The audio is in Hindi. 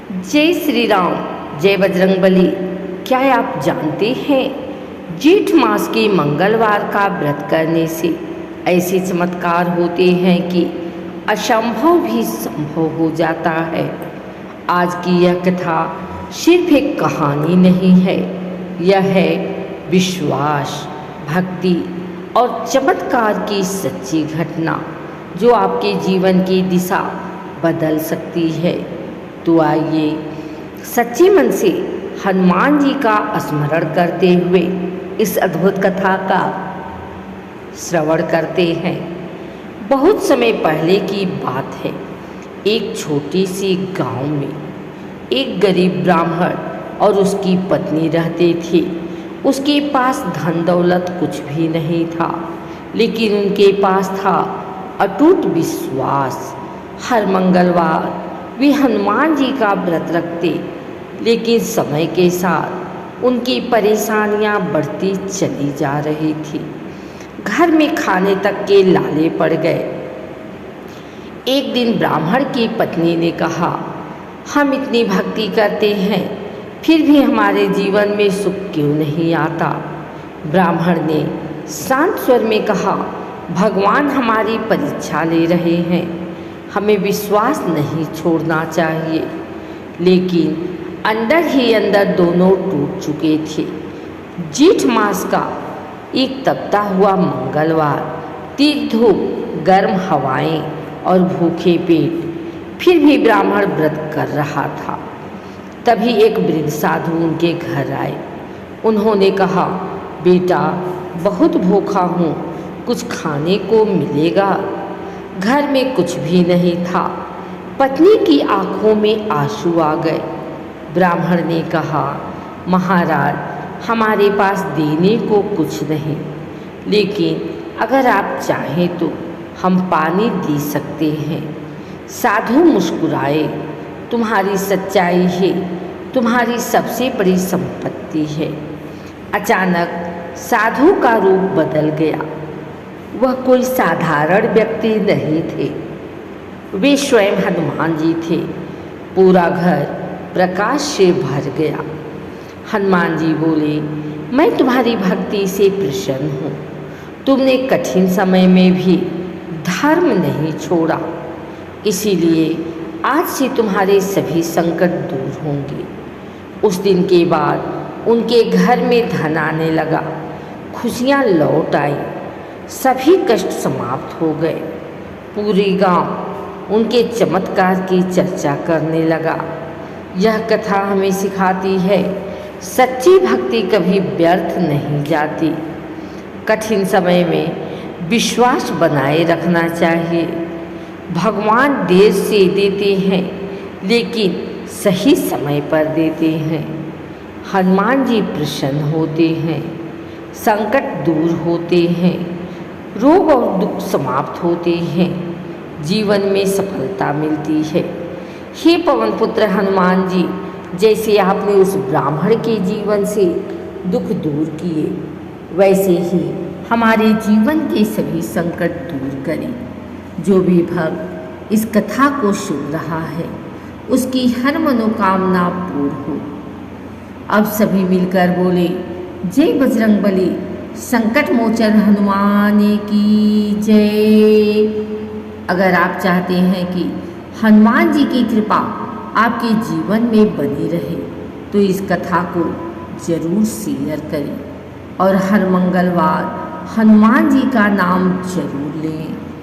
जय श्री राम। जय बजरंगबली। क्या आप जानते हैं जेठ मास के मंगलवार का व्रत करने से ऐसे चमत्कार होते हैं कि असंभव भी संभव हो जाता है। आज की यह कथा सिर्फ एक कहानी नहीं है, यह है विश्वास, भक्ति और चमत्कार की सच्ची घटना जो आपके जीवन की दिशा बदल सकती है। तो आइए सच्चे मन से हनुमान जी का स्मरण करते हुए इस अद्भुत कथा का श्रवण करते हैं। बहुत समय पहले की बात है। एक छोटी सी गांव में एक गरीब ब्राह्मण और उसकी पत्नी रहते थे। उसके पास धन दौलत कुछ भी नहीं था, लेकिन उनके पास था अटूट विश्वास। हर मंगलवार वे हनुमान जी का व्रत रखते, लेकिन समय के साथ उनकी परेशानियां बढ़ती चली जा रही थी। घर में खाने तक के लाले पड़ गए। एक दिन ब्राह्मण की पत्नी ने कहा, हम इतनी भक्ति करते हैं, फिर भी हमारे जीवन में सुख क्यों नहीं आता। ब्राह्मण ने शांत स्वर में कहा, भगवान हमारी परीक्षा ले रहे हैं, हमें विश्वास नहीं छोड़ना चाहिए। लेकिन अंदर ही अंदर दोनों टूट चुके थे। जेठ मास का एक तपता हुआ मंगलवार, तीव्र धूप, गर्म हवाएं और भूखे पेट, फिर भी ब्राह्मण व्रत कर रहा था। तभी एक वृद्ध साधु उनके घर आए। उन्होंने कहा, बेटा बहुत भूखा हूँ, कुछ खाने को मिलेगा। घर में कुछ भी नहीं था। पत्नी की आंखों में आंसू आ गए। ब्राह्मण ने कहा, महाराज हमारे पास देने को कुछ नहीं, लेकिन अगर आप चाहें तो हम पानी दे सकते हैं। साधु मुस्कुराए, तुम्हारी सच्चाई है तुम्हारी सबसे बड़ी संपत्ति है। अचानक साधु का रूप बदल गया। वह कोई साधारण व्यक्ति नहीं थे, वे स्वयं हनुमान जी थे। पूरा घर प्रकाश से भर गया। हनुमान जी बोले, मैं तुम्हारी भक्ति से प्रसन्न हूँ। तुमने कठिन समय में भी धर्म नहीं छोड़ा, इसीलिए आज से तुम्हारे सभी संकट दूर होंगे। उस दिन के बाद उनके घर में धन आने लगा, खुशियाँ लौट आई, सभी कष्ट समाप्त हो गए। पूरी गांव उनके चमत्कार की चर्चा करने लगा। यह कथा हमें सिखाती है, सच्ची भक्ति कभी व्यर्थ नहीं जाती। कठिन समय में विश्वास बनाए रखना चाहिए। भगवान देर से देते हैं, लेकिन सही समय पर देते हैं। हनुमान जी प्रसन्न होते हैं, संकट दूर होते हैं, रोग और दुख समाप्त होते हैं, जीवन में सफलता मिलती है। हे पवन पुत्र हनुमान जी, जैसे आपने उस ब्राह्मण के जीवन से दुख दूर किए, वैसे ही हमारे जीवन के सभी संकट दूर करें। जो भी भक्त इस कथा को सुन रहा है, उसकी हर मनोकामना पूर्ण हो। अब सभी मिलकर बोले, जय बजरंगबली। संकट मोचन हनुमान की जय। अगर आप चाहते हैं कि हनुमान जी की कृपा आपके जीवन में बनी रहे, तो इस कथा को जरूर शेयर करें और हर मंगलवार हनुमान जी का नाम जरूर लें।